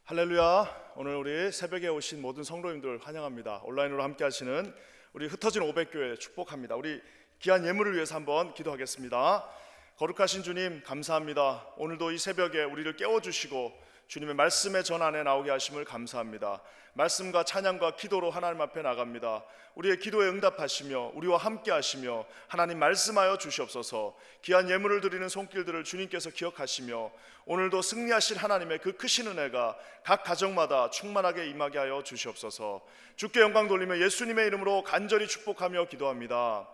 할렐루야. 오늘 우리 새벽에 오신 모든 성도님들 환영합니다. 온라인으로 함께 하시는 우리 흩어진 500교회 축복합니다. 우리 귀한 예물을 위해서 한번 기도하겠습니다. 거룩하신 주님 감사합니다. 오늘도 이 새벽에 우리를 깨워주시고 주님의 말씀의 전안에 나오게 하심을 감사합니다. 말씀과 찬양과 기도로 하나님 앞에 나갑니다. 우리의 기도에 응답하시며 우리와 함께 하시며 하나님 말씀하여 주시옵소서. 귀한 예물을 드리는 손길들을 주님께서 기억하시며 오늘도 승리하실 하나님의 그 크신 은혜가 각 가정마다 충만하게 임하게 하여 주시옵소서. 주께 영광 돌리며 예수님의 이름으로 간절히 축복하며 기도합니다.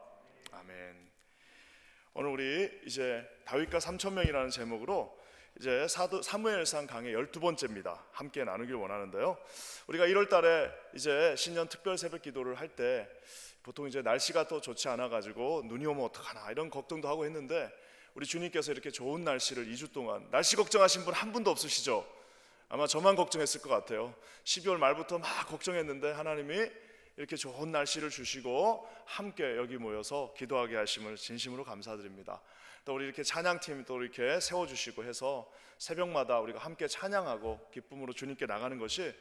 아멘. 오늘 우리 이제 다윗과 3,000명이라는 제목으로 이제 사무엘상 강의 12번째입니다. 함께 나누길 원하는데요. 우리가 1월 달에 이제 신년 특별 새벽 기도를 할 때 보통 이제 날씨가 또 좋지 않아 가지고 눈이 오면 어떡하나 이런 걱정도 하고 했는데 우리 주님께서 이렇게 좋은 날씨를 2주 동안 날씨 걱정하신 분 한 분도 없으시죠? 아마 저만 걱정했을 것 같아요. 12월 말부터 막 걱정했는데 하나님이 이렇게 좋은 날씨를 주시고 함께 여기 모여서 기도하게 하심을 진심으로 감사드립니다. 또 우리 이렇게 찬양팀 또 이렇게 세워주시고 해서 새벽마다 우리가 함께 찬양하고 기쁨으로 주님께 나가는 것이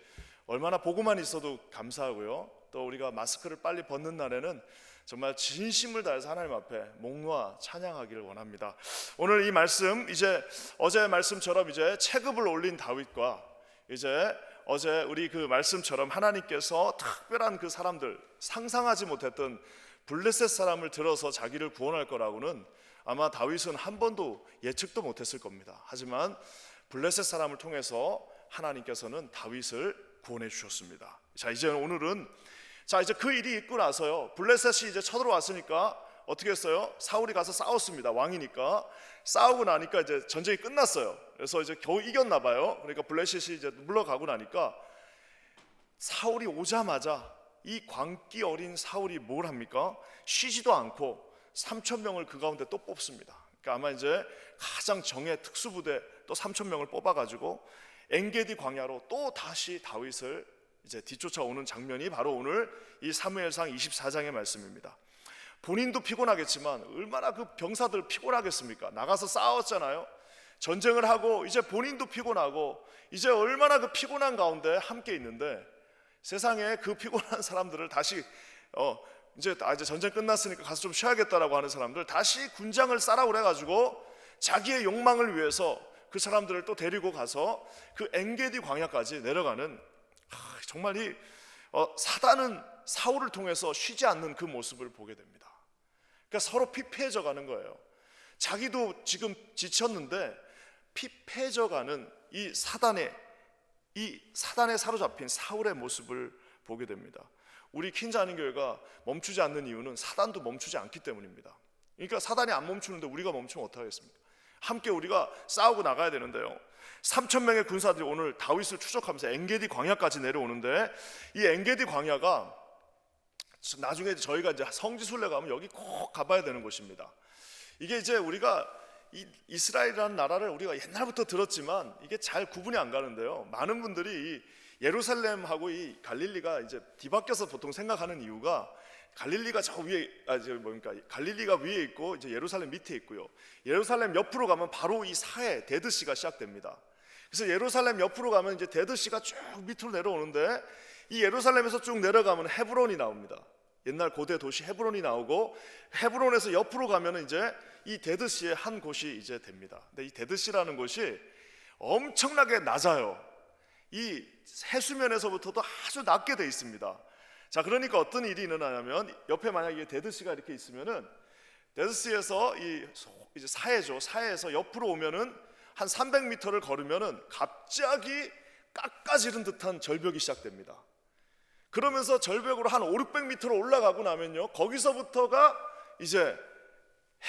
얼마나 보고만 있어도 감사하고요. 또 우리가 마스크를 빨리 벗는 날에는 정말 진심을 다해서 하나님 앞에 목놓아 찬양하기를 원합니다. 오늘 이 말씀 이제 어제 말씀처럼 이제 체급을 올린 다윗과 이제 어제 우리 그 말씀처럼 하나님께서 특별한 그 사람들 상상하지 못했던 블레셋 사람을 들어서 자기를 구원할 거라고는 아마 다윗은 한 번도 예측도 못했을 겁니다. 하지만 블레셋 사람을 통해서 하나님께서는 다윗을 구원해 주셨습니다. 자, 이제 오늘은 이제 그 일이 있고 나서요, 블레셋이 이제 쳐들어왔으니까 어떻게 했어요? 사울이 가서 싸웠습니다. 왕이니까. 싸우고 나니까 이제 전쟁이 끝났어요. 그래서 이제 겨우 이겼나 봐요. 그러니까 블레셋이 이제 물러가고 나니까 사울이 오자마자 이 광기 어린 사울이 뭘 합니까? 쉬지도 않고 3,000명을 그 가운데 또 뽑습니다. 그러니까 아마 이제 가장 정예 특수부대 또 3,000명을 뽑아가지고 엔게디 광야로 또 다시 다윗을 이제 뒤쫓아오는 장면이 바로 오늘 이 사무엘상 24장의 말씀입니다. 본인도 피곤하겠지만 얼마나 그 병사들 피곤하겠습니까? 나가서 싸웠잖아요. 전쟁을 하고 이제 본인도 피곤하고 이제 얼마나 그 피곤한 가운데 함께 있는데 세상에 그 피곤한 사람들을 다시 이제 전쟁 끝났으니까 가서 좀 쉬어야겠다라고 하는 사람들 다시 군장을 싸라 그래가지고 자기의 욕망을 위해서 그 사람들을 또 데리고 가서 그 엔게디 광야까지 내려가는 정말 이 사단은 사울을 통해서 쉬지 않는 그 모습을 보게 됩니다. 그러니까 서로 피폐해져 가는 거예요. 자기도 지금 지쳤는데 피폐해져 가는 이 사단에 사로잡힌 사울의 모습을 보게 됩니다. 우리 퀸자아닌교회가 멈추지 않는 이유는 사단도 멈추지 않기 때문입니다. 그러니까 사단이 안 멈추는데 우리가 멈추면 어떡하겠습니까? 함께 우리가 싸우고 나가야 되는데요. 3,000명의 군사들이 오늘 다윗을 추적하면서 엔게디 광야까지 내려오는데 이 엔게디 광야가 나중에 저희가 이제 성지순례 가면 여기 꼭 가봐야 되는 곳입니다. 이게 이제 우리가 이 이스라엘이라는 나라를 우리가 옛날부터 들었지만 이게 잘 구분이 안 가는데요. 많은 분들이 이 예루살렘하고 이 갈릴리가 이제 뒤바뀌어서 보통 생각하는 이유가 갈릴리가 저 위에 갈릴리가 위에 있고 이제 예루살렘 밑에 있고요. 예루살렘 옆으로 가면 바로 이 사해 데드시가 시작됩니다. 그래서 예루살렘 옆으로 가면 이제 데드시가 쭉 밑으로 내려오는데 이 예루살렘에서 쭉 내려가면 헤브론이 나옵니다. 옛날 고대 도시 헤브론이 나오고 헤브론에서 옆으로 가면 이제 이 데드시의 한 곳이 이제 됩니다. 근데 이 데드시라는 곳이 엄청나게 낮아요. 이 해수면에서부터도 아주 낮게 돼 있습니다. 자, 그러니까 어떤 일이 일어나냐면 옆에 만약에 데드시가 이렇게 있으면은 데드시에서 이제 사해죠. 사해에서 옆으로 오면은 한 300m를 걸으면은 갑자기 깎아지른 듯한 절벽이 시작됩니다. 그러면서 절벽으로 한 500-600m로 올라가고 나면요, 거기서부터가 이제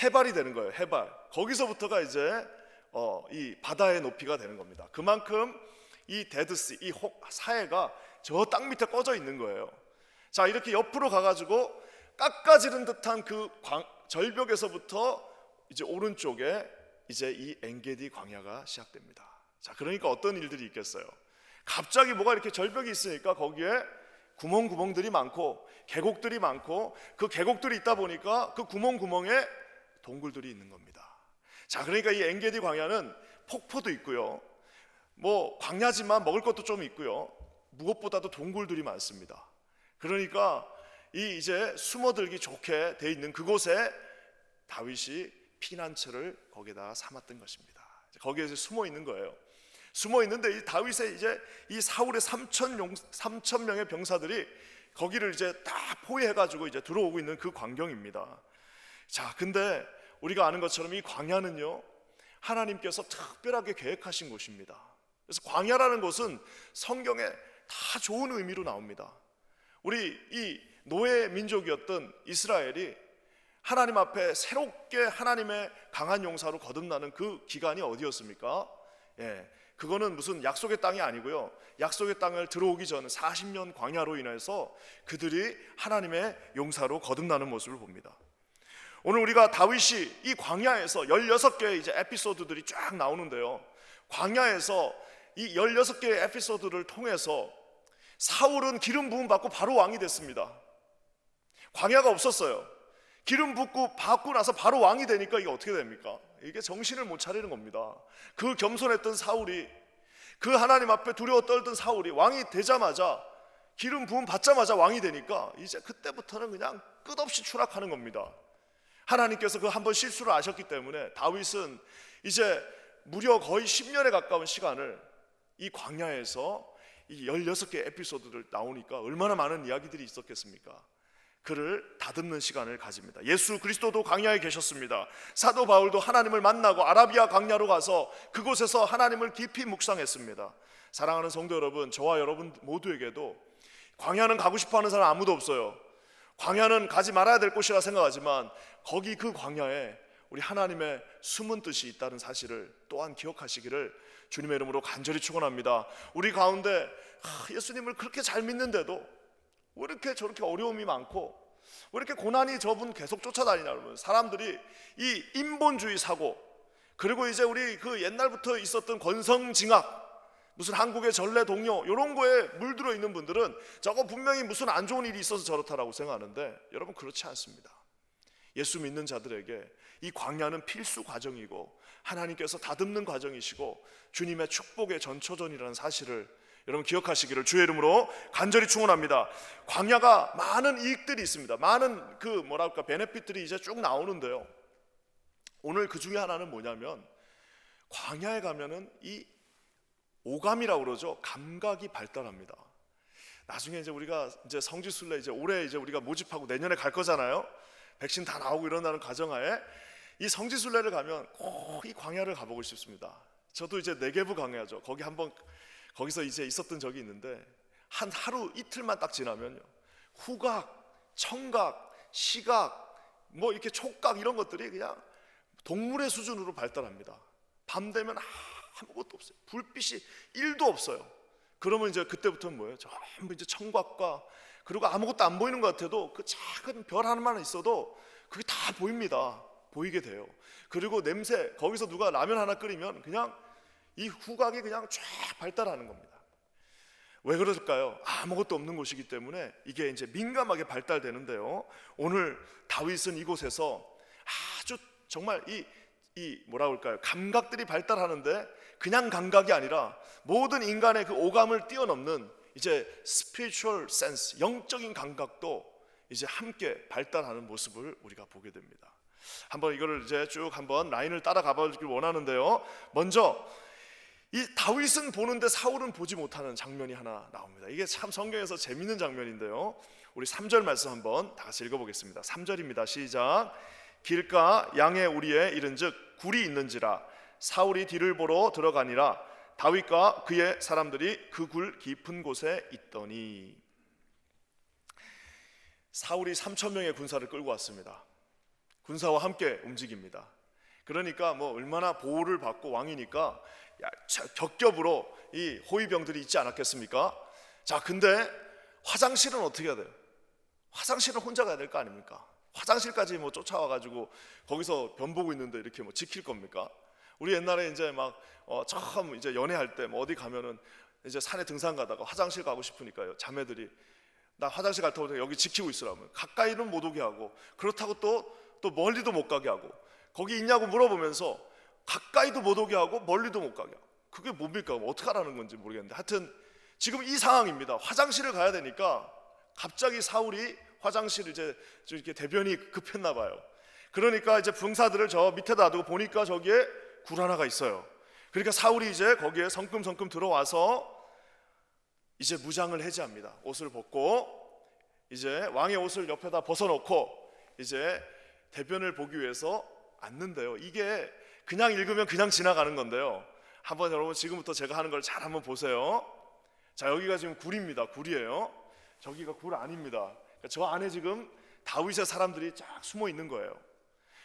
해발이 되는 거예요. 해발. 거기서부터가 이제 이 바다의 높이가 되는 겁니다. 그만큼 이 데드시, 이 사해가 저 땅 밑에 꺼져 있는 거예요. 자, 이렇게 옆으로 가가지고 깎아지른 듯한 그 절벽에서부터 이제 오른쪽에 이제 이 엔게디 광야가 시작됩니다. 자, 그러니까 어떤 일들이 있겠어요? 갑자기 뭐가 이렇게 절벽이 있으니까 거기에 구멍들이 많고 계곡들이 많고 그 계곡들이 있다 보니까 그 구멍에 동굴들이 있는 겁니다. 자, 그러니까 이 엔게디 광야는 폭포도 있고요. 뭐 광야지만 먹을 것도 좀 있고요. 무엇보다도 동굴들이 많습니다. 그러니까 이 이제 숨어들기 좋게 돼 있는 그곳에 다윗이 피난처를 거기다가 삼았던 것입니다. 거기에 숨어 있는 거예요. 숨어 있는데 이 다윗의 이제 이 사울의 3천 명의 병사들이 거기를 이제 다 포위해가지고 이제 들어오고 있는 그 광경입니다. 자, 근데 우리가 아는 것처럼 이 광야는요, 하나님께서 특별하게 계획하신 곳입니다. 그래서 광야라는 곳은 성경에 다 좋은 의미로 나옵니다. 우리 이 노예 민족이었던 이스라엘이 하나님 앞에 새롭게 하나님의 강한 용사로 거듭나는 그 기간이 어디였습니까? 그거는 무슨 약속의 땅이 아니고요, 약속의 땅을 들어오기 전 40년 광야로 인해서 그들이 하나님의 용사로 거듭나는 모습을 봅니다. 오늘 우리가 다윗이 이 광야에서 16개의 이제 에피소드들이 쫙 나오는데요, 광야에서 이 16개의 에피소드를 통해서 사울은 기름 부음 받고 바로 왕이 됐습니다. 광야가 없었어요. 기름 붓고 받고 나서 바로 왕이 되니까 이게 어떻게 됩니까? 이게 정신을 못 차리는 겁니다. 그 겸손했던 사울이, 그 하나님 앞에 두려워 떨던 사울이 왕이 되자마자, 기름 부음 받자마자 왕이 되니까 이제 그때부터는 그냥 끝없이 추락하는 겁니다. 하나님께서 그 한번 실수를 아셨기 때문에 다윗은 이제 무려 거의 10년에 가까운 시간을 이 광야에서 이 16개 에피소드들 나오니까 얼마나 많은 이야기들이 있었겠습니까? 그를 다듬는 시간을 가집니다. 예수 그리스도도 광야에 계셨습니다. 사도 바울도 하나님을 만나고 아라비아 광야로 가서 그곳에서 하나님을 깊이 묵상했습니다. 사랑하는 성도 여러분, 저와 여러분 모두에게도 광야는 가고 싶어하는 사람 아무도 없어요. 광야는 가지 말아야 될 곳이라 생각하지만 거기 그 광야에 우리 하나님의 숨은 뜻이 있다는 사실을 또한 기억하시기를 주님의 이름으로 간절히 축원합니다. 우리 가운데 예수님을 그렇게 잘 믿는데도 왜 이렇게 저렇게 어려움이 많고 왜 이렇게 고난이 저분 계속 쫓아다니냐, 그러면 사람들이 이 인본주의 사고, 그리고 이제 우리 그 옛날부터 있었던 권성징악, 무슨 한국의 전래 동요 이런 거에 물들어 있는 분들은 저거 분명히 무슨 안 좋은 일이 있어서 저렇다라고 생각하는데, 여러분 그렇지 않습니다. 예수 믿는 자들에게 이 광야는 필수 과정이고 하나님께서 다듬는 과정이시고 주님의 축복의 전초전이라는 사실을 여러분 기억하시기를 주의 이름으로 간절히 축원합니다. 광야가 많은 이익들이 있습니다. 많은 그 뭐랄까 베네핏들이 이제 쭉 나오는데요, 오늘 그 중에 하나는 뭐냐면 광야에 가면은 이 오감이라고 그러죠. 감각이 발달합니다. 나중에 이제 우리가 이제 성지순례 이제 올해 이제 우리가 모집하고 내년에 갈 거잖아요. 백신 다 나오고 이런다는 가정하에 이 성지순례를 가면 꼭 이 광야를 가보고 싶습니다. 저도 이제 네게부 광야죠. 거기 한번 거기서 이제 있었던 적이 있는데 한 하루 이틀만 딱 지나면요, 후각, 청각, 시각, 뭐 이렇게 촉각 이런 것들이 그냥 동물의 수준으로 발달합니다. 밤 되면 아무것도 없어요. 불빛이 1도 없어요. 그러면 이제 그때부터는 뭐예요? 전부 이제 청각과, 그리고 아무것도 안 보이는 것 같아도 그 작은 별 하나만 있어도 그게 다 보입니다. 보이게 돼요. 그리고 냄새, 거기서 누가 라면 하나 끓이면 그냥 이 후각이 그냥 쫙 발달하는 겁니다. 왜 그럴까요? 아무것도 없는 곳이기 때문에 이게 이제 민감하게 발달되는데요, 오늘 다윗은 이곳에서 아주 정말 이 뭐라 그럴까요? 감각들이 발달하는데 그냥 감각이 아니라 모든 인간의 그 오감을 뛰어넘는 이제 spiritual sense, 영적인 감각도 이제 함께 발달하는 모습을 우리가 보게 됩니다. 한번 이거를 이제 쭉 한번 라인을 따라가 보길 원하는데요, 먼저 이 다윗은 보는데 사울은 보지 못하는 장면이 하나 나옵니다. 이게 참 성경에서 재밌는 장면인데요, 우리 3절 말씀 한번 다 같이 읽어보겠습니다. 3절입니다. 시작. 길가 양의 우리에 이른즉 굴이 있는지라 사울이 뒤를 보러 들어가니라 다윗과 그의 사람들이 그 굴 깊은 곳에 있더니. 사울이 3,000명의 군사를 끌고 왔습니다. 군사와 함께 움직입니다. 그러니까 뭐 얼마나 보호를 받고 왕이니까 겹겹으로 이 호위병들이 있지 않았겠습니까? 자, 근데 화장실은 어떻게 해야 돼요? 화장실은 혼자 가야 될 거 아닙니까? 화장실까지 뭐 쫓아와가지고 거기서 변보고 있는데 이렇게 뭐 지킬 겁니까? 우리 옛날에 이제 막 처음 이제 연애할 때 뭐 어디 가면은 이제 산에 등산 가다가 화장실 가고 싶으니까요, 자매들이 나 화장실 갈 테니까 여기 지키고 있으라면 가까이는 못 오게 하고, 그렇다고 또 멀리도 못 가게 하고, 거기 있냐고 물어보면서 가까이도 못 오게 하고 멀리도 못 가게 하고, 그게 뭡니까? 어떻게 하라는 건지 모르겠는데 하여튼 지금 이 상황입니다. 화장실을 가야 되니까 갑자기 사울이 화장실 이제 이렇게 대변이 급했나 봐요. 그러니까 이제 병사들을 저 밑에다 놔두고 보니까 저기에 굴 하나가 있어요. 그러니까 사울이 이제 거기에 성큼성큼 들어와서 이제 무장을 해제합니다. 옷을 벗고 이제 왕의 옷을 옆에다 벗어놓고 이제 대변을 보기 위해서 앉는데요. 이게 그냥 읽으면 그냥 지나가는 건데요. 한번 여러분 지금부터 제가 하는 걸 잘 한번 보세요. 자, 여기가 지금 굴입니다. 굴이에요. 저기가 굴 아닙니다. 저 안에 지금 다윗의 사람들이 쫙 숨어 있는 거예요.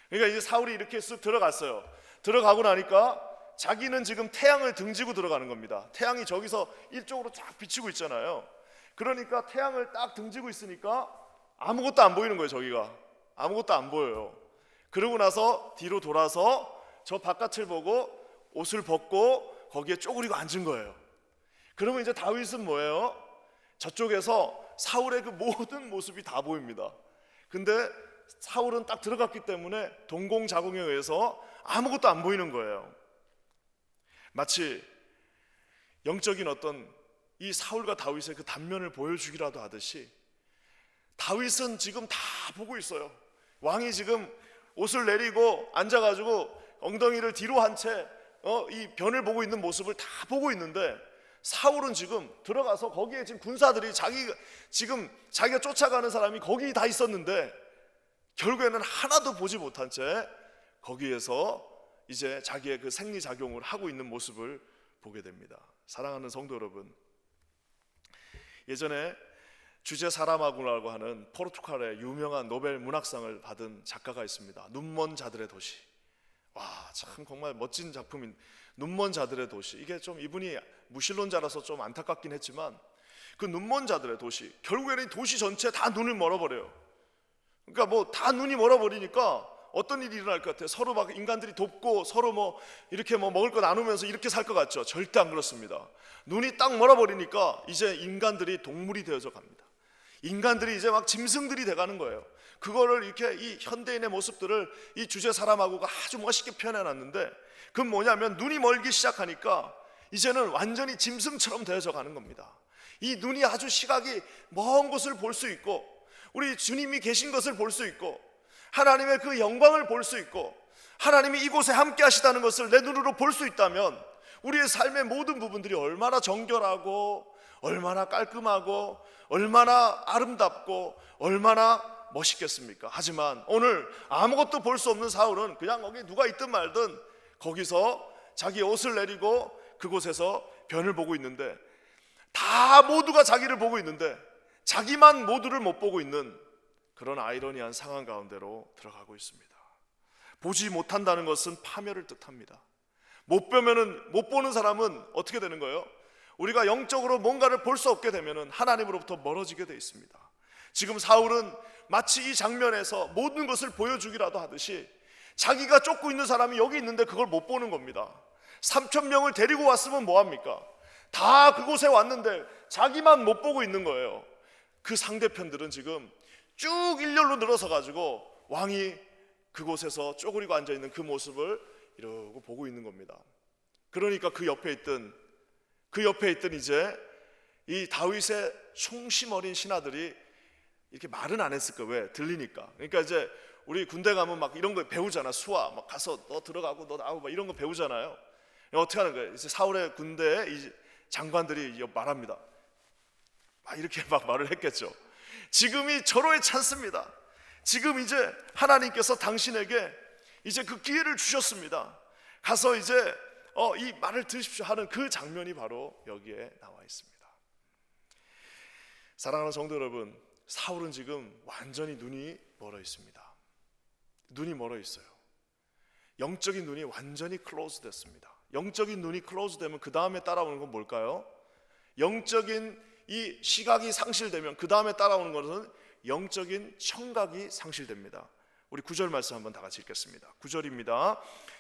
그러니까 이제 사울이 이렇게 쓱 들어갔어요. 들어가고 나니까 자기는 지금 태양을 등지고 들어가는 겁니다. 태양이 저기서 이쪽으로 쫙 비치고 있잖아요. 그러니까 태양을 딱 등지고 있으니까 아무것도 안 보이는 거예요. 저기가 아무것도 안 보여요. 그러고 나서 뒤로 돌아서 저 바깥을 보고 옷을 벗고 거기에 쪼그리고 앉은 거예요. 그러면 이제 다윗은 뭐예요? 저쪽에서 사울의 그 모든 모습이 다 보입니다. 근데 사울은 딱 들어갔기 때문에 동공자공에 의해서 아무것도 안 보이는 거예요. 마치 영적인 어떤 이 사울과 다윗의 그 단면을 보여주기라도 하듯이 다윗은 지금 다 보고 있어요. 왕이 지금 옷을 내리고 앉아가지고 엉덩이를 뒤로 한 채 이 변을 보고 있는 모습을 다 보고 있는데 사울은 지금 들어가서 거기에 지금 군사들이 자기가 쫓아가는 사람이 거기 다 있었는데 결국에는 하나도 보지 못한 채 거기에서 이제 자기의 그 생리작용을 하고 있는 모습을 보게 됩니다. 사랑하는 성도 여러분, 예전에 주제 사라마고라고 하는 포르투갈의 유명한 노벨 문학상을 받은 작가가 있습니다. 눈먼 자들의 도시. 와, 참 정말 멋진 작품인 눈먼 자들의 도시. 이게 좀 이분이 무신론자라서 좀 안타깝긴 했지만 그 눈먼 자들의 도시, 결국에는 이 도시 전체 다 눈을 멀어버려요. 그러니까 뭐 다 눈이 멀어버리니까 어떤 일이 일어날 것 같아요? 서로 막 인간들이 돕고 서로 뭐 이렇게 뭐 먹을 거 나누면서 이렇게 살 것 같죠? 절대 안 그렇습니다. 눈이 딱 멀어버리니까 이제 인간들이 동물이 되어져 갑니다. 인간들이 이제 막 짐승들이 돼가는 거예요. 그거를 이렇게 이 현대인의 모습들을 이 주제 사람하고가 아주 멋있게 표현해놨는데 그건 뭐냐면 눈이 멀기 시작하니까 이제는 완전히 짐승처럼 되어져 가는 겁니다. 이 눈이 아주 시각이 먼 곳을 볼 수 있고 우리 주님이 계신 것을 볼 수 있고 하나님의 그 영광을 볼 수 있고 하나님이 이곳에 함께 하시다는 것을 내 눈으로 볼 수 있다면 우리의 삶의 모든 부분들이 얼마나 정결하고 얼마나 깔끔하고 얼마나 아름답고 얼마나 멋있겠습니까? 하지만 오늘 아무것도 볼 수 없는 사울은 그냥 거기 누가 있든 말든 거기서 자기 옷을 내리고 그곳에서 변을 보고 있는데 다 모두가 자기를 보고 있는데 자기만 모두를 못 보고 있는 그런 아이러니한 상황 가운데로 들어가고 있습니다. 보지 못한다는 것은 파멸을 뜻합니다. 못 보는 사람은 어떻게 되는 거예요? 우리가 영적으로 뭔가를 볼 수 없게 되면 하나님으로부터 멀어지게 돼 있습니다. 지금 사울은 마치 이 장면에서 모든 것을 보여주기라도 하듯이 자기가 쫓고 있는 사람이 여기 있는데 그걸 못 보는 겁니다. 3,000명을 데리고 왔으면 뭐합니까? 다 그곳에 왔는데 자기만 못 보고 있는 거예요. 그 상대편들은 지금 쭉 일렬로 늘어서 가지고 왕이 그곳에서 쪼그리고 앉아있는 그 모습을 이러고 보고 있는 겁니다. 그러니까 그 옆에 있던 이제 이 다윗의 충심 어린 신하들이 이렇게 말은 안 했을 거예요. 왜? 들리니까. 그러니까 이제 우리 군대 가면 막 이런 거 배우잖아. 수화 막 가서 너 들어가고 너 나오고 막 이런 거 배우잖아요. 어떻게 하는 거예요? 이제 사울의 군대에 이 장관들이 말합니다. 막 이렇게 막 말을 했겠죠. 지금이 절호의 찬스입니다. 지금 이제 하나님께서 당신에게 이제 그 기회를 주셨습니다. 가서 이제 이 말을 들으십시오 하는 그 장면이 바로 여기에 나와 있습니다. 사랑하는 성도 여러분, 사울은 지금 완전히 눈이 멀어 있습니다. 눈이 멀어 있어요. 영적인 눈이 완전히 클로즈 됐습니다. 영적인 눈이 클로즈 되면 그 다음에 따라오는 건 뭘까요? 영적인 이 시각이 상실되면 그 다음에 따라오는 것은 영적인 청각이 상실됩니다. 우리 9절 말씀 한번 다 같이 읽겠습니다. 9절입니다.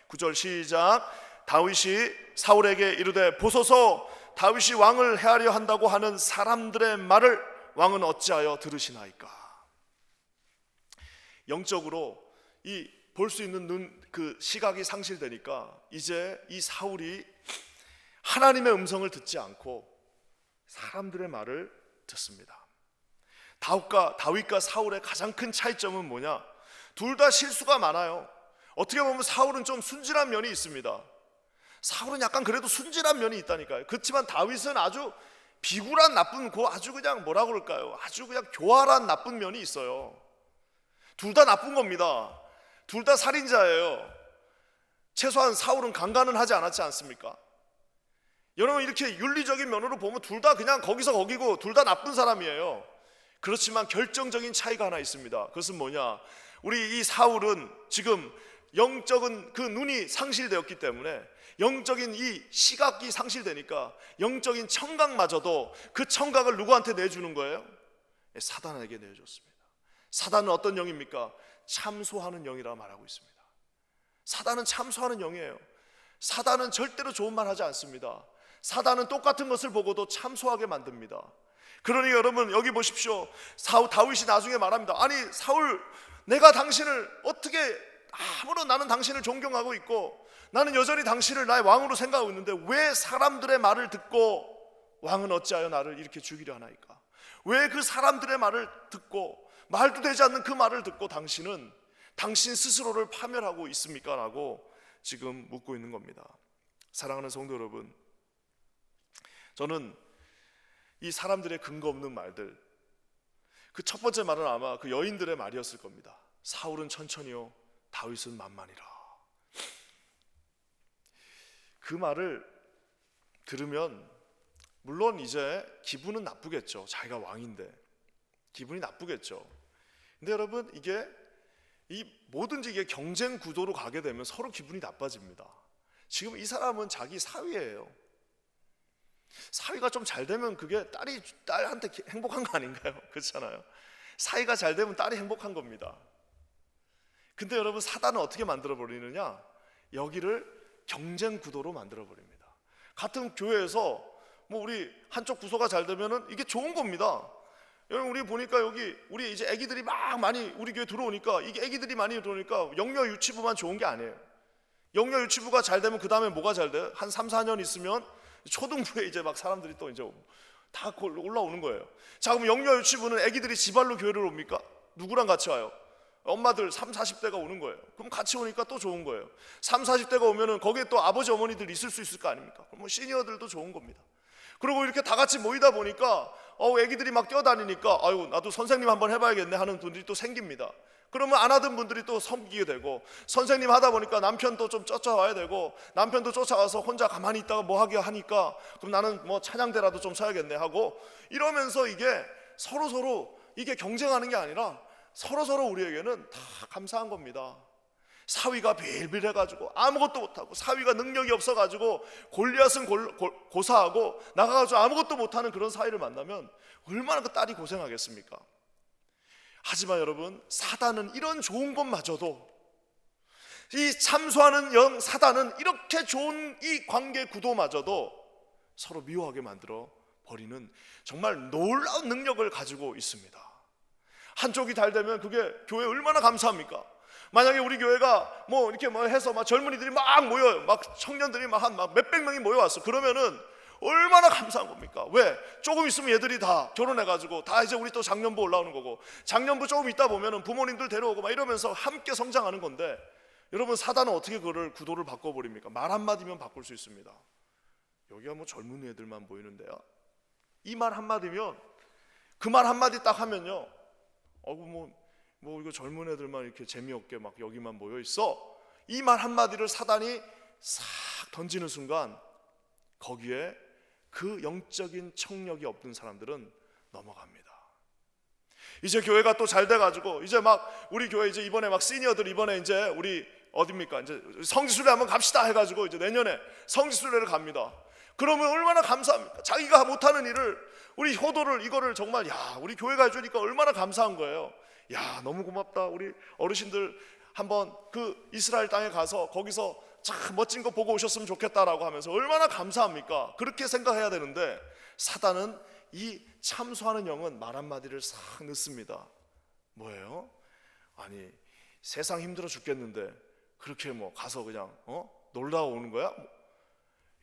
9절 시작. 다윗이 사울에게 이르되 보소서 다윗이 왕을 해하려 한다고 하는 사람들의 말을 왕은 어찌하여 들으시나이까. 영적으로 이 볼 수 있는 눈 그 시각이 상실되니까 이제 이 사울이 하나님의 음성을 듣지 않고 사람들의 말을 듣습니다. 다윗과 사울의 가장 큰 차이점은 뭐냐? 둘 다 실수가 많아요. 어떻게 보면 사울은 좀 순진한 면이 있습니다. 사울은 약간 그래도 순진한 면이 있다니까요. 그렇지만 다윗은 아주 비굴한 나쁜, 아주 그냥 뭐라 그럴까요? 아주 그냥 교활한 나쁜 면이 있어요. 둘 다 나쁜 겁니다. 둘 다 살인자예요. 최소한 사울은 강간은 하지 않았지 않습니까? 여러분, 이렇게 윤리적인 면으로 보면 둘 다 그냥 거기서 거기고 둘 다 나쁜 사람이에요. 그렇지만 결정적인 차이가 하나 있습니다. 그것은 뭐냐? 우리 이 사울은 지금 영적인 그 눈이 상실되었기 때문에, 영적인 이 시각이 상실되니까 영적인 청각마저도 그 청각을 누구한테 내주는 거예요? 사단에게 내줬습니다. 사단은 어떤 영입니까? 참소하는 영이라 말하고 있습니다. 사단은 참소하는 영이에요. 사단은 절대로 좋은 말 하지 않습니다. 사단은 똑같은 것을 보고도 참소하게 만듭니다. 그러니 여러분, 여기 보십시오. 다윗이 나중에 말합니다. 아니 사울, 내가 당신을 어떻게, 아무런, 나는 당신을 존경하고 있고 나는 여전히 당신을 나의 왕으로 생각하고 있는데 왜 사람들의 말을 듣고 왕은 어찌하여 나를 이렇게 죽이려 하나이까? 왜 그 사람들의 말을 듣고, 말도 되지 않는 그 말을 듣고 당신은 당신 스스로를 파멸하고 있습니까? 라고 지금 묻고 있는 겁니다. 사랑하는 성도 여러분, 저는 이 사람들의 근거 없는 말들, 그 첫 번째 말은 아마 그 여인들의 말이었을 겁니다. 사울은 천천히요, 다윗은 만만이라. 그 말을 들으면 물론 이제 기분은 나쁘겠죠. 자기가 왕인데 기분이 나쁘겠죠. 근데 여러분, 이게 뭐든지 이게 경쟁 구도로 가게 되면 서로 기분이 나빠집니다. 지금 이 사람은 자기 사위예요. 사위가 좀 잘 되면 그게 딸한테 행복한 거 아닌가요? 그렇잖아요. 사위가 잘 되면 딸이 행복한 겁니다. 근데 여러분, 사단은 어떻게 만들어 버리느냐? 여기를 경쟁 구도로 만들어 버립니다. 같은 교회에서 뭐 우리 한쪽 부서가 잘 되면은 이게 좋은 겁니다. 여러분, 우리 보니까 여기 우리 이제 아기들이 막 많이 우리 교회 들어오니까, 이게 아기들이 많이 들어오니까 영유 유치부만 좋은 게 아니에요. 영유 유치부가 잘 되면 그 다음에 뭐가 잘 돼요? 한 3, 4년 있으면 초등부에 이제 막 사람들이 또 이제 다 올라오는 거예요. 자, 그럼 영유 유치부는 아기들이 지발로 교회를 옵니까? 누구랑 같이 와요? 엄마들 3, 40대가 오는 거예요. 그럼 같이 오니까 또 좋은 거예요. 3, 40대가 오면은 거기에 또 아버지 어머니들 있을 수 있을 거 아닙니까? 그럼 뭐 시니어들도 좋은 겁니다. 그리고 이렇게 다 같이 모이다 보니까 애기들이 막 뛰어다니니까 아유, 나도 선생님 한번 해봐야겠네 하는 분들이 또 생깁니다. 그러면 안 하던 분들이 또 섬기게 되고, 선생님 하다 보니까 남편도 좀 쫓아와야 되고, 남편도 쫓아와서 혼자 가만히 있다가 뭐 하게 하니까 그럼 나는 뭐 찬양대라도 좀 쳐야겠네 하고, 이러면서 이게 서로 이게 경쟁하는 게 아니라 서로 우리에게는 다 감사한 겁니다. 사위가 빌빌해가지고 아무것도 못하고, 사위가 능력이 없어가지고 골리앗은 고사하고 나가가지고 아무것도 못하는 그런 사위를 만나면 얼마나 그 딸이 고생하겠습니까? 하지만 여러분, 사단은 이런 좋은 것마저도, 이 참소하는 영 사단은 이렇게 좋은 이 관계 구도마저도 서로 미워하게 만들어 버리는 정말 놀라운 능력을 가지고 있습니다. 한쪽이 잘 되면 그게 교회에 얼마나 감사합니까? 만약에 우리 교회가 뭐 이렇게 뭐 해서 막 젊은이들이 막 모여요. 막 청년들이 막 몇백 명이 모여왔어. 그러면은 얼마나 감사한 겁니까? 왜? 조금 있으면 얘들이 다 결혼해가지고 다 이제 우리 또 작년부 올라오는 거고, 작년부 조금 있다 보면은 부모님들 데려오고 막 이러면서 함께 성장하는 건데, 여러분, 사단은 어떻게 그걸 구도를 바꿔버립니까? 말 한마디면 바꿀 수 있습니다. 여기가 뭐 젊은 애들만 보이는데요, 이 말 한마디면, 그 말 한마디 딱 하면요, 뭐 이거 젊은 애들만 이렇게 재미없게 막 여기만 모여 있어, 이 말 한마디를 사단이 싹 던지는 순간 거기에 그 영적인 청력이 없는 사람들은 넘어갑니다. 이제 교회가 또 잘 돼가지고 이제 막 우리 교회 이제 이번에 막 시니어들 이번에 이제 우리 어딥니까, 이제 성지순례 한번 갑시다 해가지고 이제 내년에 성지순례를 갑니다. 그러면 얼마나 감사합니까? 자기가 못하는 일을, 우리 효도를, 이거를 정말, 야, 우리 교회가 해주니까 얼마나 감사한 거예요. 야, 너무 고맙다. 우리 어르신들 한번 그 이스라엘 땅에 가서 거기서 참 멋진 거 보고 오셨으면 좋겠다라고 하면서 얼마나 감사합니까? 그렇게 생각해야 되는데, 사단은 이 참소하는 영은 말 한마디를 싹 넣습니다. 뭐예요? 아니, 세상 힘들어 죽겠는데 그렇게 뭐 가서 그냥 놀다 오는 거야?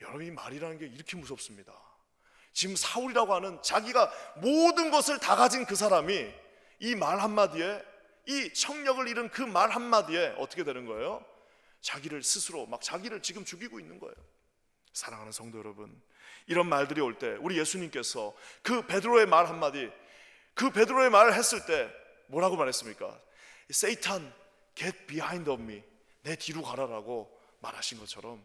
여러분, 이 말이라는 게 이렇게 무섭습니다. 지금 사울이라고 하는 자기가 모든 것을 다 가진 그 사람이 이 말 한마디에, 이 청력을 잃은 그 말 한마디에 어떻게 되는 거예요? 자기를 스스로 막 자기를 지금 죽이고 있는 거예요. 사랑하는 성도 여러분, 이런 말들이 올 때 우리 예수님께서 그 베드로의 말 한마디, 그 베드로의 말을 했을 때 뭐라고 말했습니까? Satan, get behind of me, 내 뒤로 가라라고 말하신 것처럼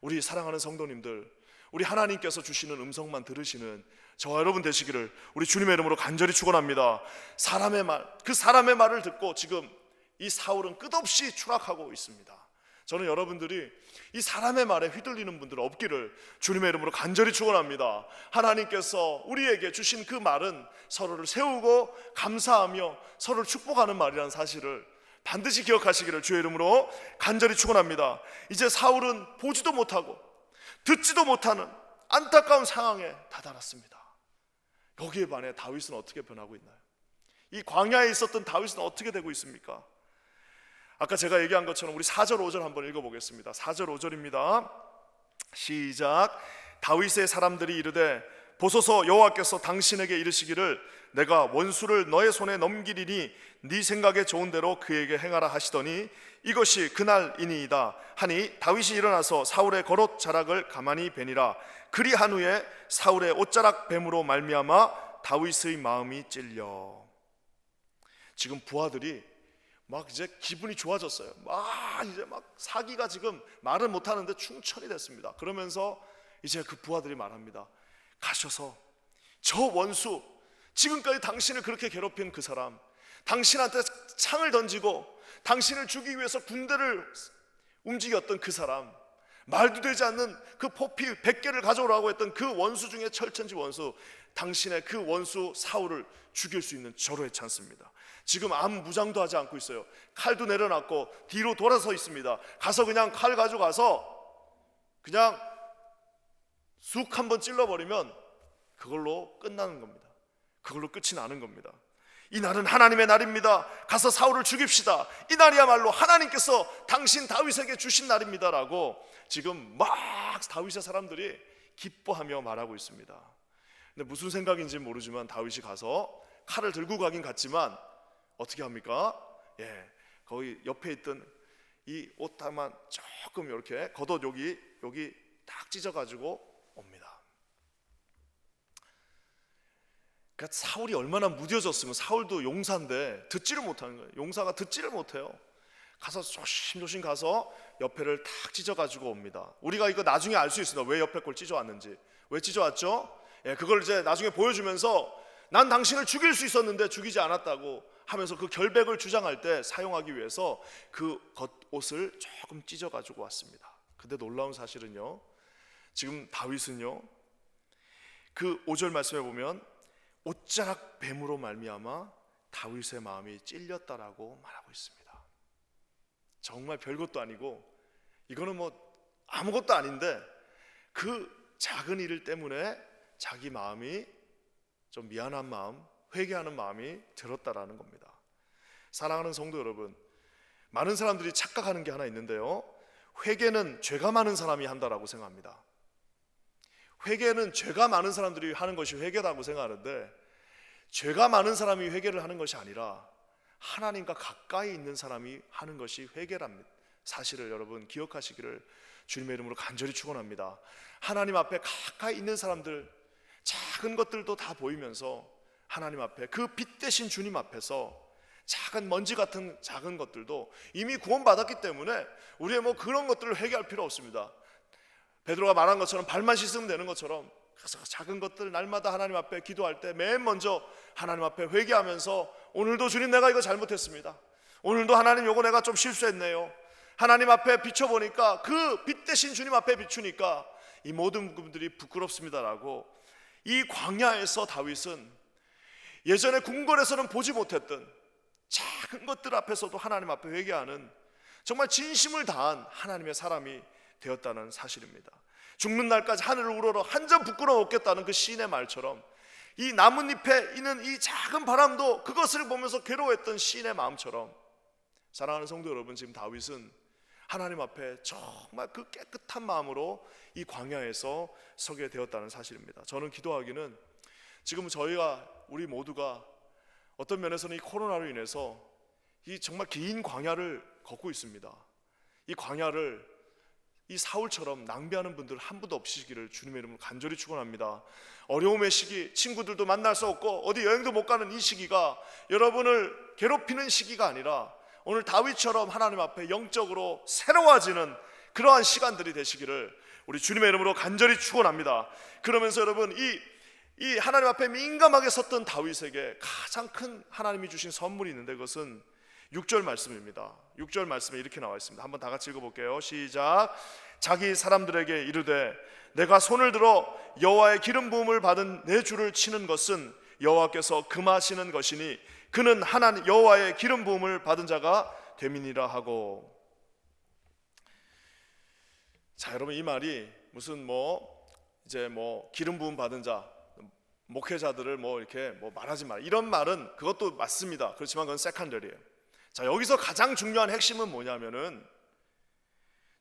우리 사랑하는 성도님들, 우리 하나님께서 주시는 음성만 들으시는 저와 여러분 되시기를 우리 주님의 이름으로 간절히 축원합니다. 사람의 말, 그 사람의 말을 듣고 지금 이 사울은 끝없이 추락하고 있습니다. 저는 여러분들이 이 사람의 말에 휘둘리는 분들 없기를 주님의 이름으로 간절히 축원합니다. 하나님께서 우리에게 주신 그 말은 서로를 세우고 감사하며 서로를 축복하는 말이라는 사실을 반드시 기억하시기를 주의 이름으로 간절히 축원합니다. 이제 사울은 보지도 못하고 듣지도 못하는 안타까운 상황에 다다랐습니다. 여기에 반해 다윗은 어떻게 변하고 있나요? 이 광야에 있었던 다윗은 어떻게 되고 있습니까? 아까 제가 얘기한 것처럼 우리 4절 5절 한번 읽어보겠습니다. 4절 5절입니다. 시작. 다윗의 사람들이 이르되 보소서, 여호와께서 당신에게 이르시기를 내가 원수를 너의 손에 넘기리니 네 생각에 좋은 대로 그에게 행하라 하시더니 이것이 그날이니이다 하니 다윗이 일어나서 사울의 겉옷 자락을 가만히 베니라. 그리한 후에 사울의 옷자락 뱀으로 말미암아 다윗의 마음이 찔려. 지금 부하들이 막 이제 기분이 좋아졌어요. 막 이제 막 사기가 지금 말을 못하는데 충천이 됐습니다. 그러면서 이제 그 부하들이 말합니다. 가셔서 저 원수, 지금까지 당신을 그렇게 괴롭힌 그 사람, 당신한테 창을 던지고 당신을 죽이기 위해서 군대를 움직였던 그 사람, 말도 되지 않는 그 포피 100개를 가져오라고 했던 그 원수 중에 철천지 원수, 당신의 그 원수 사울을 죽일 수 있는 저로의 찬스입니다. 지금 아무 무장도 하지 않고 있어요. 칼도 내려놨고 뒤로 돌아서 있습니다. 가서 그냥 칼 가져가서 그냥 쑥 한번 찔러버리면 그걸로 끝나는 겁니다. 그걸로 끝이 나는 겁니다. 이 날은 하나님의 날입니다. 가서 사울을 죽입시다. 이 날이야말로 하나님께서 당신 다윗에게 주신 날입니다라고 지금 막 다윗의 사람들이 기뻐하며 말하고 있습니다. 근데 무슨 생각인지 모르지만 다윗이 가서 칼을 들고 가긴 갔지만 어떻게 합니까? 거기 옆에 있던 이 옷다만 조금 이렇게 겉옷 여기 딱 찢어가지고 옵니다. 그러니까 사울이 얼마나 무뎌졌으면, 사울도 용사인데 듣지를 못하는 거예요. 용사가 듣지를 못해요. 가서 조심조심 가서 옆에를 탁 찢어가지고 옵니다. 우리가 이거 나중에 알 수 있습니다. 왜 옆에 걸 찢어왔는지. 왜 찢어왔죠? 그걸 이제 나중에 보여주면서 난 당신을 죽일 수 있었는데 죽이지 않았다고 하면서 그 결백을 주장할 때 사용하기 위해서 그 겉옷을 조금 찢어가지고 왔습니다. 근데 놀라운 사실은요, 지금 다윗은요 그 5절 말씀에 보면 옷자락 뱀으로 말미암아 다윗의 마음이 찔렸다라고 말하고 있습니다. 정말 별것도 아니고 이거는 뭐 아무것도 아닌데 그 작은 일 때문에 자기 마음이 좀 미안한 마음, 회개하는 마음이 들었다라는 겁니다. 사랑하는 성도 여러분, 많은 사람들이 착각하는 게 하나 있는데요, 회개는 죄가 많은 사람이 한다라고 생각합니다. 회개는 죄가 많은 사람들이 하는 것이 회개라고 생각하는데, 죄가 많은 사람이 회개를 하는 것이 아니라 하나님과 가까이 있는 사람이 하는 것이 회개랍니다. 사실을 여러분 기억하시기를 주님의 이름으로 간절히 축원합니다. 하나님 앞에 가까이 있는 사람들, 작은 것들도 다 보이면서 하나님 앞에 그 빛 대신 주님 앞에서 작은 먼지 같은 작은 것들도 이미 구원받았기 때문에 우리의 뭐 그런 것들을 회개할 필요 없습니다. 베드로가 말한 것처럼 발만 씻으면 되는 것처럼 작은 것들 날마다 하나님 앞에 기도할 때 맨 먼저 하나님 앞에 회개하면서 오늘도 주님 내가 이거 잘못했습니다. 오늘도 하나님 요거 내가 좀 실수했네요. 하나님 앞에 비춰보니까 그 빛 대신 주님 앞에 비추니까 이 모든 분들이 부끄럽습니다라고, 이 광야에서 다윗은 예전에 궁궐에서는 보지 못했던 작은 것들 앞에서도 하나님 앞에 회개하는 정말 진심을 다한 하나님의 사람이 되었다는 사실입니다. 죽는 날까지 하늘을 우러러 한 점 부끄러워 없겠다는 그 시인의 말처럼 이 나뭇잎에 있는 이 작은 바람도 그것을 보면서 괴로워했던 시인의 마음처럼, 사랑하는 성도 여러분, 지금 다윗은 하나님 앞에 정말 그 깨끗한 마음으로 이 광야에서 서게 되었다는 사실입니다. 저는 기도하기는 지금 우리 모두가 어떤 면에서는 이 코로나로 인해서 이 정말 긴 광야를 걷고 있습니다. 이 광야를 이 사울처럼 낭비하는 분들 한 분도 없으시기를 주님의 이름으로 간절히 축원합니다. 어려움의 시기, 친구들도 만날 수 없고 어디 여행도 못 가는 이 시기가 여러분을 괴롭히는 시기가 아니라 오늘 다윗처럼 하나님 앞에 영적으로 새로워지는 그러한 시간들이 되시기를 우리 주님의 이름으로 간절히 축원합니다. 그러면서 여러분 이 하나님 앞에 민감하게 섰던 다윗에게 가장 큰 하나님이 주신 선물이 있는데 그것은 6절 말씀입니다. 6절 말씀에 이렇게 나와 있습니다. 한번 다 같이 읽어볼게요. 시작. 자기 사람들에게 이르되 내가 손을 들어 여호와의 기름 부음을 받은 내 주를 치는 것은 여호와께서 금하시는 것이니 그는 하나님 여호와의 기름 부음을 받은 자가 됨이니라 하고. 자, 여러분, 이 말이 무슨 기름 부음 받은 자, 목회자들을 이렇게 말하지 마, 이런 말은 그것도 맞습니다. 그렇지만 그건 세컨더리예요. 자, 여기서 가장 중요한 핵심은 뭐냐면은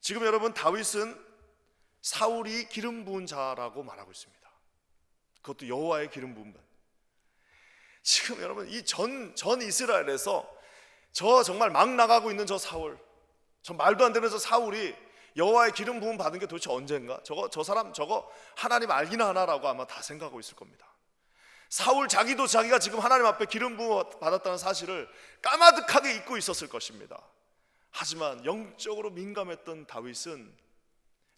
지금 여러분, 다윗은 사울이 기름 부은 자라고 말하고 있습니다. 그것도 여호와의 기름 부음. 지금 여러분, 이 전 이스라엘에서 정말 막 나가고 있는 저 사울, 저 말도 안 되는 저 사울이 여호와의 기름 부음 받은 게 도대체 언젠가? 저 사람 저거 하나님 알기나 하나라고 아마 다 생각하고 있을 겁니다. 사울 자기도 자기가 지금 하나님 앞에 기름 부음 받았다는 사실을 까마득하게 잊고 있었을 것입니다. 하지만 영적으로 민감했던 다윗은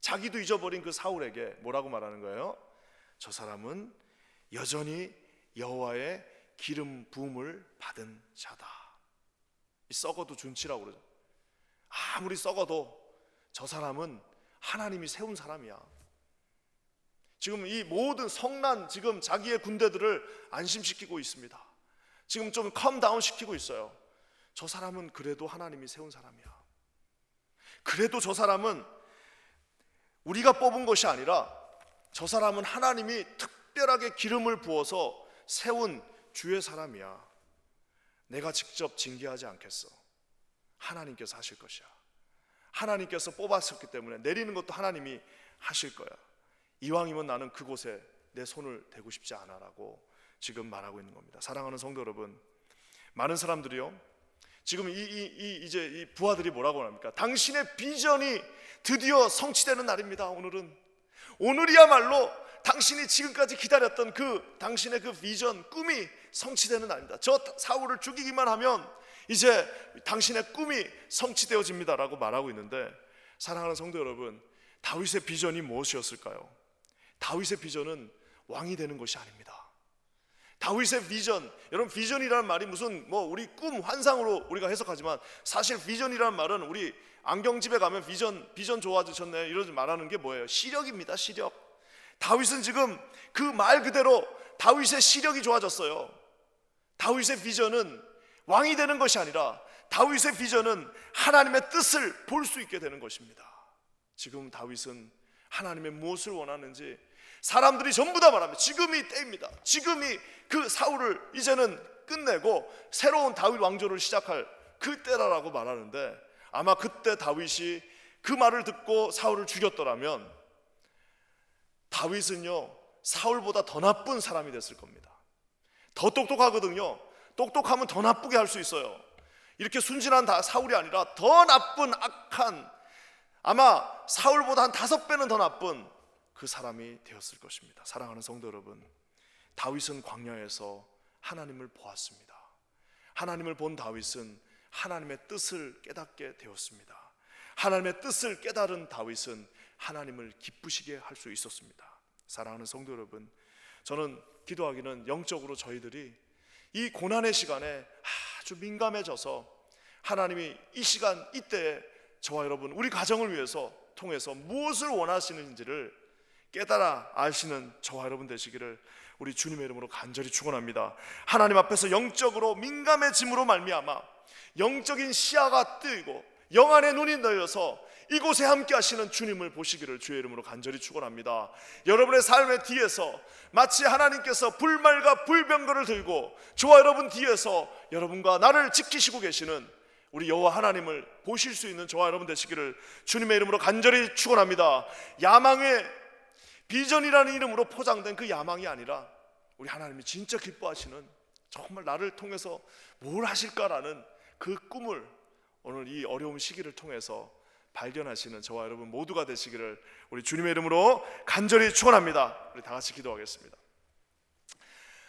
자기도 잊어버린 그 사울에게 뭐라고 말하는 거예요? 저 사람은 여전히 여호와의 기름 부음을 받은 자다. 썩어도 준치라고 그러죠. 아무리 썩어도 저 사람은 하나님이 세운 사람이야. 지금 이 모든 성난, 지금 자기의 군대들을 안심시키고 있습니다. 지금 좀 컴다운 시키고 있어요. 저 사람은 그래도 하나님이 세운 사람이야. 그래도 저 사람은 우리가 뽑은 것이 아니라 저 사람은 하나님이 특별하게 기름을 부어서 세운 주의 사람이야. 내가 직접 징계하지 않겠어. 하나님께서 하실 것이야. 하나님께서 뽑았었기 때문에 내리는 것도 하나님이 하실 거야. 이왕이면 나는 그곳에 내 손을 대고 싶지 않아라고 지금 말하고 있는 겁니다. 사랑하는 성도 여러분, 많은 사람들이요, 지금 이제 이 부하들이 뭐라고 합니까? 당신의 비전이 드디어 성취되는 날입니다. 오늘이야말로 당신이 지금까지 기다렸던 당신의 그 비전, 꿈이 성취되는 날입니다. 저 사울을 죽이기만 하면 이제 당신의 꿈이 성취되어집니다라고 말하고 있는데, 사랑하는 성도 여러분, 다윗의 비전이 무엇이었을까요? 다윗의 비전은 왕이 되는 것이 아닙니다. 다윗의 비전, 여러분, 비전이라는 말이 무슨 우리 꿈, 환상으로 우리가 해석하지만 사실 비전이라는 말은 우리 안경집에 가면 비전 좋아지셨네 이러지 말하는 게 뭐예요? 시력입니다. 시력. 다윗은 지금 그 말 그대로 다윗의 시력이 좋아졌어요. 다윗의 비전은 왕이 되는 것이 아니라 다윗의 비전은 하나님의 뜻을 볼 수 있게 되는 것입니다. 지금 다윗은 하나님의 무엇을 원하는지 사람들이 전부 다 말합니다. 지금이 때입니다. 지금이 그 사울을 이제는 끝내고 새로운 다윗 왕조를 시작할 그 때라라고 말하는데, 아마 그때 다윗이 그 말을 듣고 사울을 죽였더라면 다윗은요, 사울보다 더 나쁜 사람이 됐을 겁니다. 더 똑똑하거든요. 똑똑하면 더 나쁘게 할 수 있어요. 이렇게 순진한 사울이 아니라 더 나쁜, 악한, 아마 사울보다 한 5배는 더 나쁜 그 사람이 되었을 것입니다. 사랑하는 성도 여러분, 다윗은 광야에서 하나님을 보았습니다. 하나님을 본 다윗은 하나님의 뜻을 깨닫게 되었습니다. 하나님의 뜻을 깨달은 다윗은 하나님을 기쁘시게 할 수 있었습니다. 사랑하는 성도 여러분, 저는 기도하기는 영적으로 저희들이 이 고난의 시간에 아주 민감해져서 하나님이 이 시간 이때에 저와 여러분, 우리 가정을 위해서 통해서 무엇을 원하시는지를 깨달아 아시는 저와 여러분 되시기를 우리 주님의 이름으로 간절히 축원합니다. 하나님 앞에서 영적으로 민감해짐으로 말미암아 영적인 시야가 뜨이고 영안의 눈이 열려서 이곳에 함께 하시는 주님을 보시기를 주의 이름으로 간절히 축원합니다. 여러분의 삶의 뒤에서 마치 하나님께서 불말과 불병거를 들고 저와 여러분 뒤에서 여러분과 나를 지키시고 계시는 우리 여호와 하나님을 보실 수 있는 저와 여러분 되시기를 주님의 이름으로 간절히 축원합니다. 야망의 비전이라는 이름으로 포장된 그 야망이 아니라 우리 하나님이 진짜 기뻐하시는, 정말 나를 통해서 뭘 하실까라는 그 꿈을 오늘 이 어려운 시기를 통해서 발견하시는 저와 여러분 모두가 되시기를 우리 주님의 이름으로 간절히 축원합니다. 우리 다 같이 기도하겠습니다.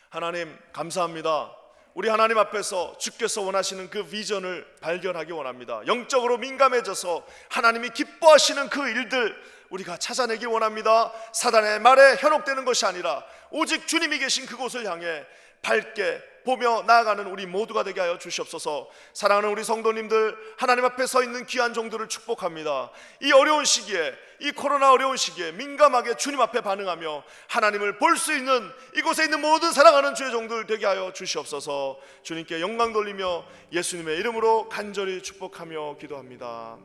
하나님 감사합니다. 우리 하나님 앞에서 주께서 원하시는 그 비전을 발견하기 원합니다. 영적으로 민감해져서 하나님이 기뻐하시는 그 일들 우리가 찾아내기 원합니다. 사단의 말에 현혹되는 것이 아니라 오직 주님이 계신 그곳을 향해 밝게 보며 나아가는 우리 모두가 되게 하여 주시옵소서. 사랑하는 우리 성도님들, 하나님 앞에 서 있는 귀한 종들을 축복합니다. 이 어려운 시기에, 이 코로나 어려운 시기에 민감하게 주님 앞에 반응하며 하나님을 볼 수 있는 이곳에 있는 모든 사랑하는 주의 종들 되게 하여 주시옵소서. 주님께 영광 돌리며 예수님의 이름으로 간절히 축복하며 기도합니다.